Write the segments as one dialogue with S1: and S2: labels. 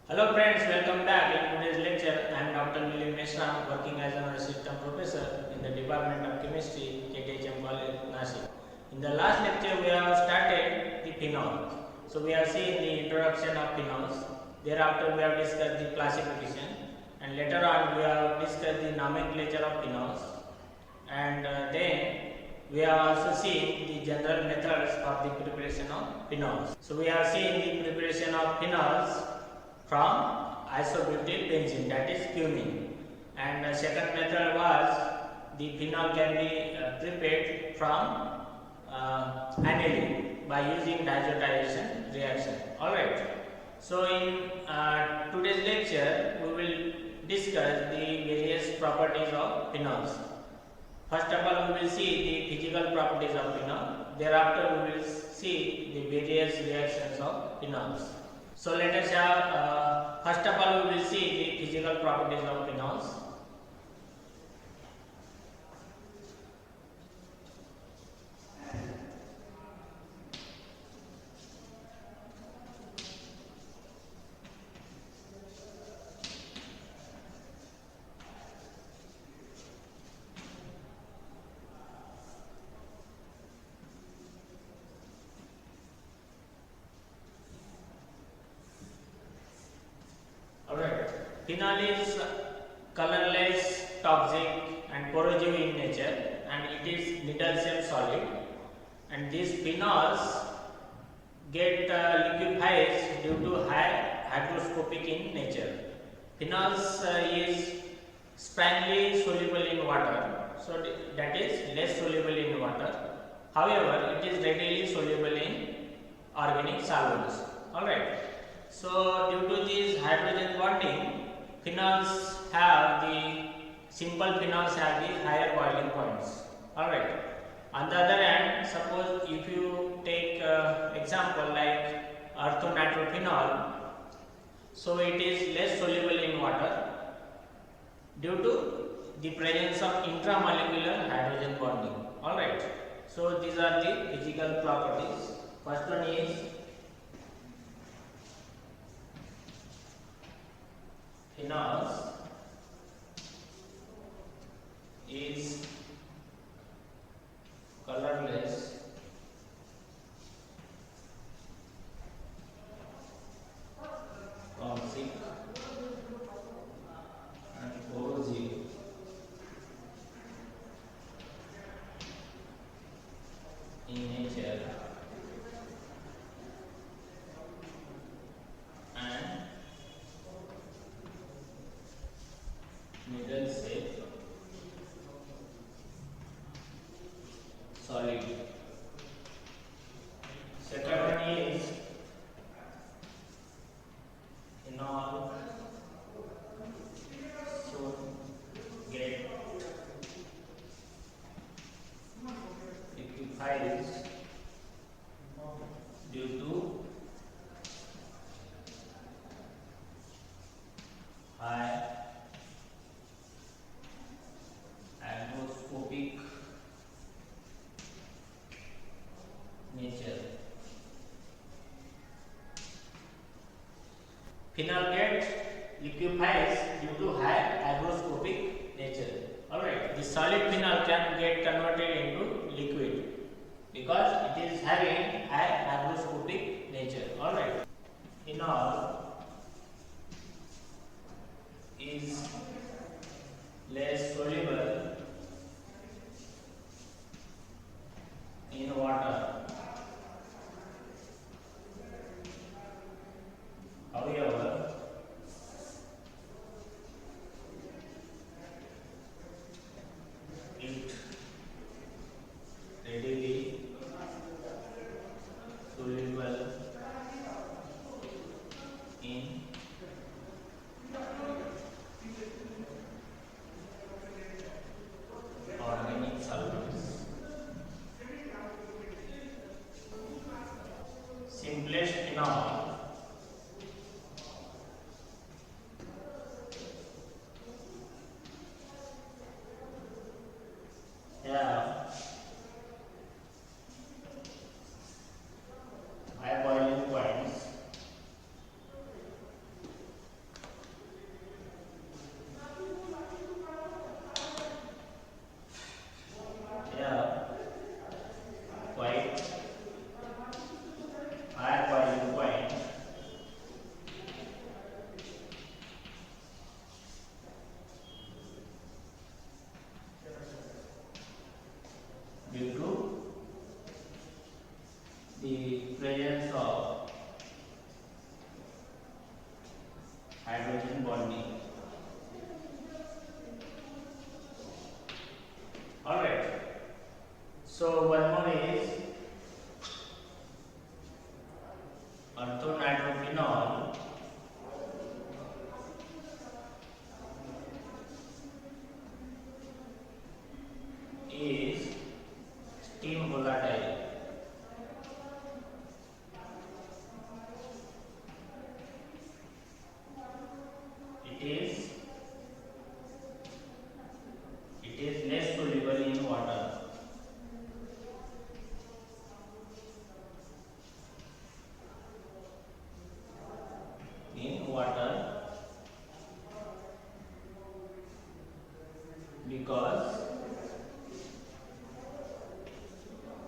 S1: Hello friends, welcome back. In today's lecture, I am Dr. Milind Mishra, working as an assistant professor in the Department of Chemistry, KTHM College, Nashik. In the last lecture, we have started the phenol. So we have seen the introduction of phenols. Thereafter, we have discussed the classification, and later on, we have discussed the nomenclature of phenols. And then we have also seen the general methods of the preparation of phenols. So we have seen the preparation of phenols from isobutyl benzene, that is cumene, and the second method was the phenol can be prepared from aniline by using diazotization reaction. Alright, so in today's lecture we will discuss the various properties of phenols. First of all, we will see the physical properties of phenol. Thereafter, we will see the various reactions of phenols. So let us have, first of all, we will see the physical properties of phenols. Alright, phenol is colorless, toxic and corrosive in nature, and it is needle-shaped solid, and these phenols get liquefied due to high hygroscopic in nature. Phenols is sparingly soluble in water, so that is less soluble in water. However, it is readily soluble in organic solvents. Alright. So due to this hydrogen bonding, phenols have the simple phenols have the higher boiling points. Alright. On the other hand, suppose if you take example like orthonitrophenol, so it is less soluble in water due to the presence of intramolecular hydrogen bonding. Alright. So these are the physical properties. First one is phenols is colorless, toxic and corrosive in nature and needle shaped solid. Second one is phenol should get liquefied due to high hygroscopic nature. Phenol gets liquefies due to high hygroscopic nature. Alright, the solid phenol can get converted into liquid because it is having high hygroscopic nature. Alright, phenol is less soluble in water. However, it readily soluble in organic solvents. Simplest phenol have high boiling points hydrogen bonding. Alright. So one more is orthonitrophenol is steam volatile. It is less soluble in water. Because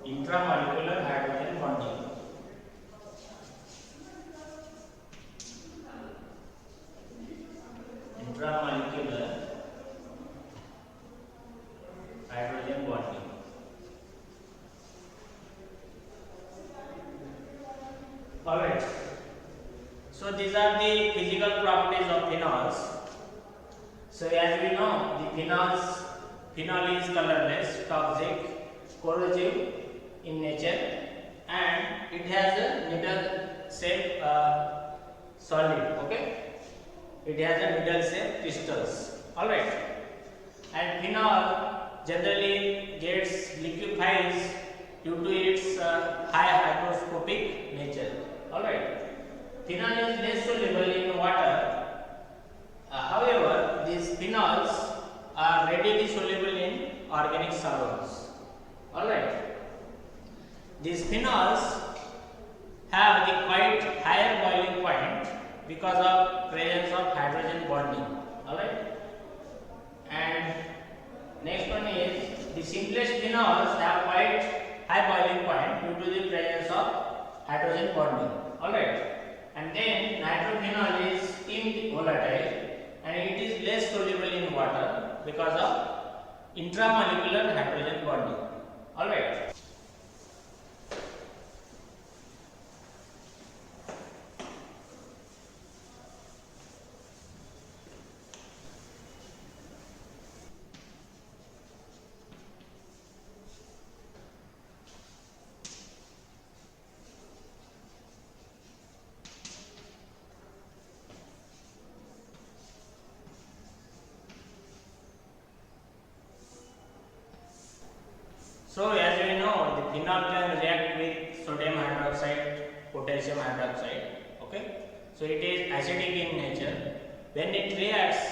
S1: intramolecular hydrogen bonding. Intramolecular hydrogen bonding. Alright. So these are the physical properties of phenols. So as we know, the phenol is colorless, toxic, corrosive in nature, and it has a needle shape solid. Okay, it has a needle shape crystals. All right, and phenol generally gets liquefies due to its high hygroscopic nature. All right, phenol is less soluble in water. However, these phenols are readily soluble in organic solvents. Alright. These phenols have the quite higher boiling point because of presence of hydrogen bonding. Alright. And next one is the simplest phenols have quite high boiling point due to the presence of hydrogen bonding. Alright. And then nitrophenol is steam volatile, and it is less soluble in water because of intramolecular hydrogen bonding. Alright. So as we know, the phenol can react with sodium hydroxide, potassium hydroxide. Okay, so it is acidic in nature. When it reacts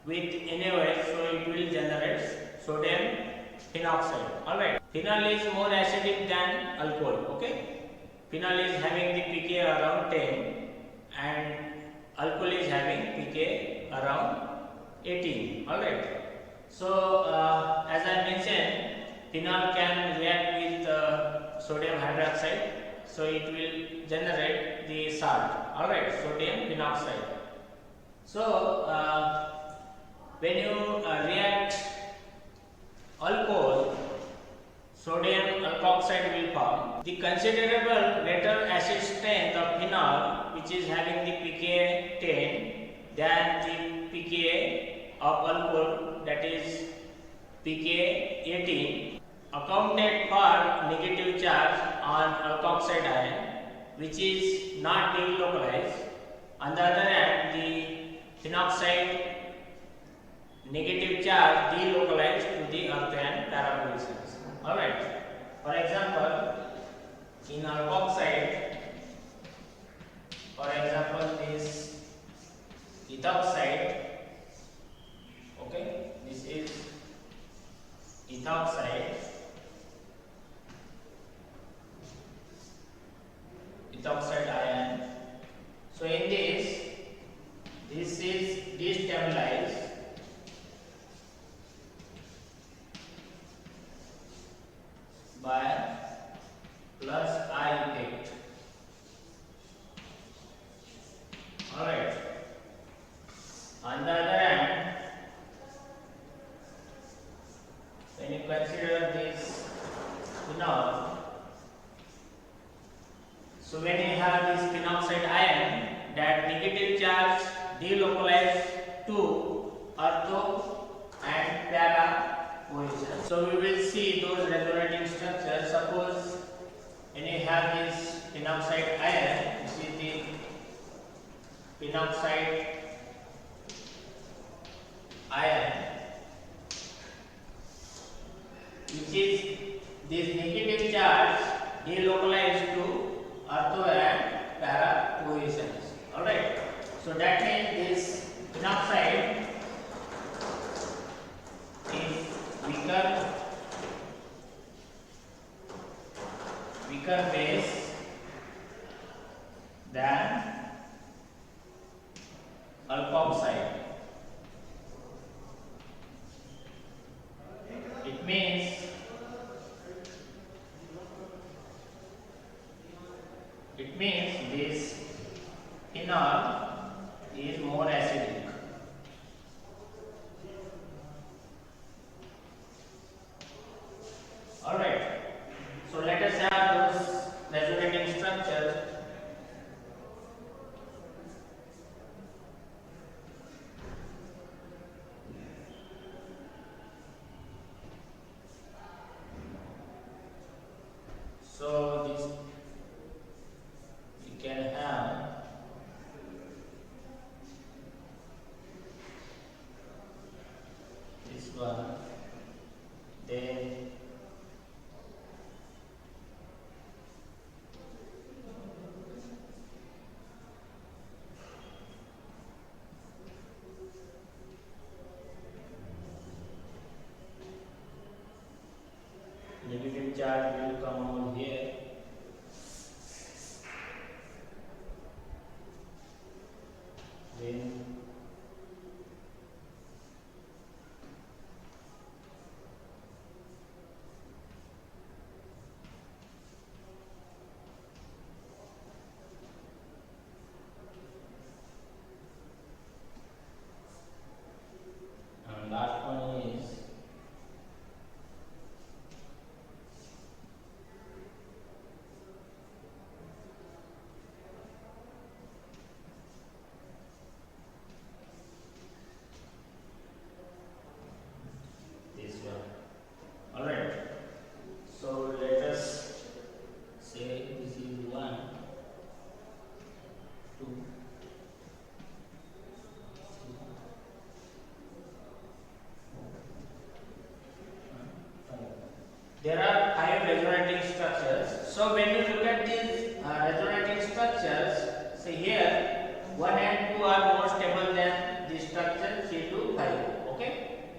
S1: with NaOH, so it will generate sodium phenoxide. Alright, phenol is more acidic than alcohol. Okay, phenol is having the pK around 10, and alcohol is having pK around 18. Alright, so as I mentioned, phenol can react with sodium hydroxide, so it will generate the salt. Alright, sodium phenoxide. So when you react alcohol, sodium alkoxide will form. The considerable greater acid strength of phenol, which is having the pK 10 than the pK of alcohol, that is pK 18, accounted for negative charge on alkoxide ion, which is not delocalized. On the other hand, the phenoxide negative charge delocalized to the earth and para positions. Alright. For example, in alkoxide, for example, this ethoxide, okay, this is ethoxide, ethoxide ion. So in this is destabilized by plus I effect. Alright. On the other hand, when you consider this phenol, so when you have this phenoxide ion, that negative charge delocalized to ortho and para position. So we will see those resonating structures. Suppose when you have this phenoxide ion, this is the phenoxide ion, which is this negative charge delocalized to ortho and para positions. Alright. So that means this phenoxide is weaker base than alkoxide. It means this phenol is more acidic. Alright. So let us have those resonating structures. So this we can have this one, then negative charge will come over here. Then and last one is this one. Alright. So let us say this is 1, 2, 5. There are 5 resonating structures. So when you look at these resonating structures, say here 1 and 2 are more stable than the structure 3 to 5. Okay.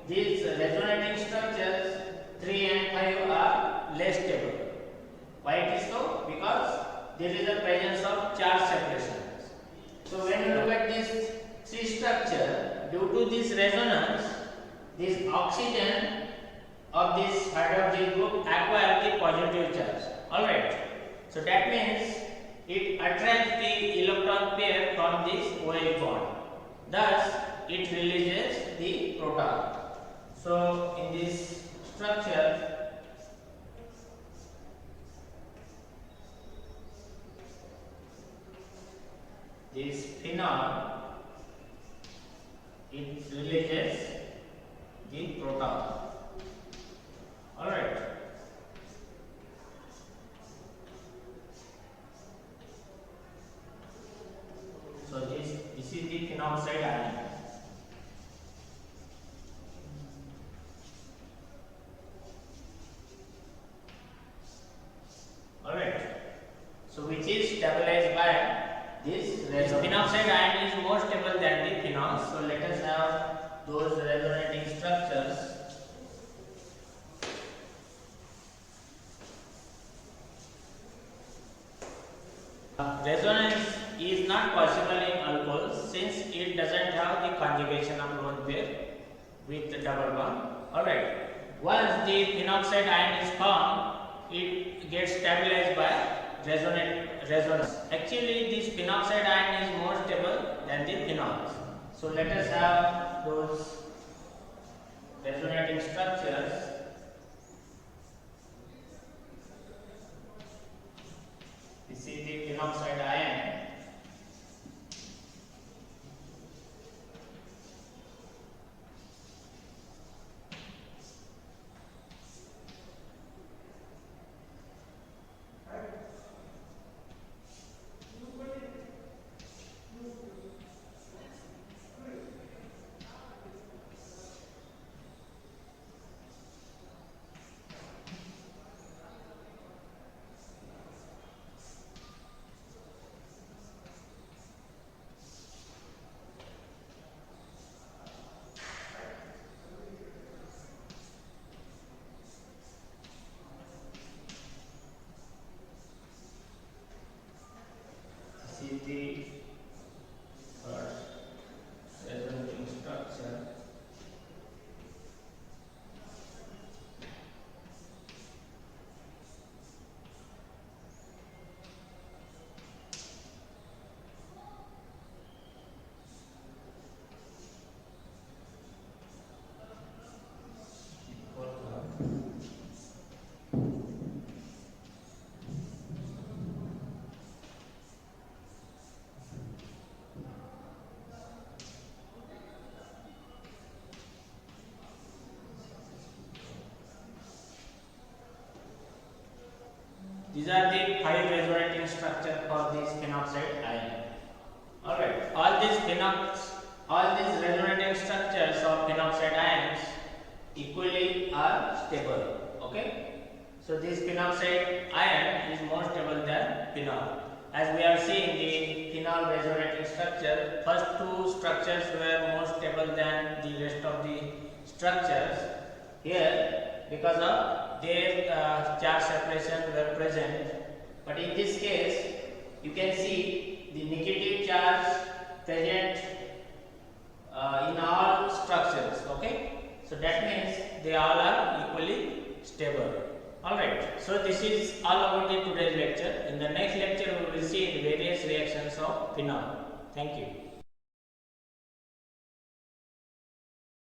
S1: These resonating structures 3 and 5 are less stable. Why it is so? Because there is a presence of charge separations. So when you look at this 3 structure, due to this resonance, this oxygen of this hydroxyl group acquire the positive charge. Alright. So that means it attracts the electron pair from this OH bond. Thus it releases the proton. So in this structure, this phenol, it releases the proton. Alright. So this is the phenoxide ion. Alright. So which is stabilized by this phenoxide ion is more stable than the phenol. So let us have those resonating structures. Resonance is not possible in alcohols since it doesn't have the conjugation of lone pair with the double bond. Alright. Once the phenoxide ion is formed, it gets stabilized by resonance. Actually, this phenoxide ion is more stable than the phenols. So let us have those resonating structures. This is the phenoxide ion. This is the first resonating structure. These are the 5 resonating structure for this phenoxide ion. Alright, all these resonating structures of phenoxide ions equally are stable. Okay, so this phenoxide ion is more stable than phenol. As we are seeing the phenol resonating structure, first two structures were more stable than the rest of the structures. Here, because of their charge separation were present, but in this case, you can see the negative charge present in all structures. Okay, so that means they all are equally stable. Alright, so this is all about the today's lecture. In the next lecture, we will see the various reactions of phenol. Thank you.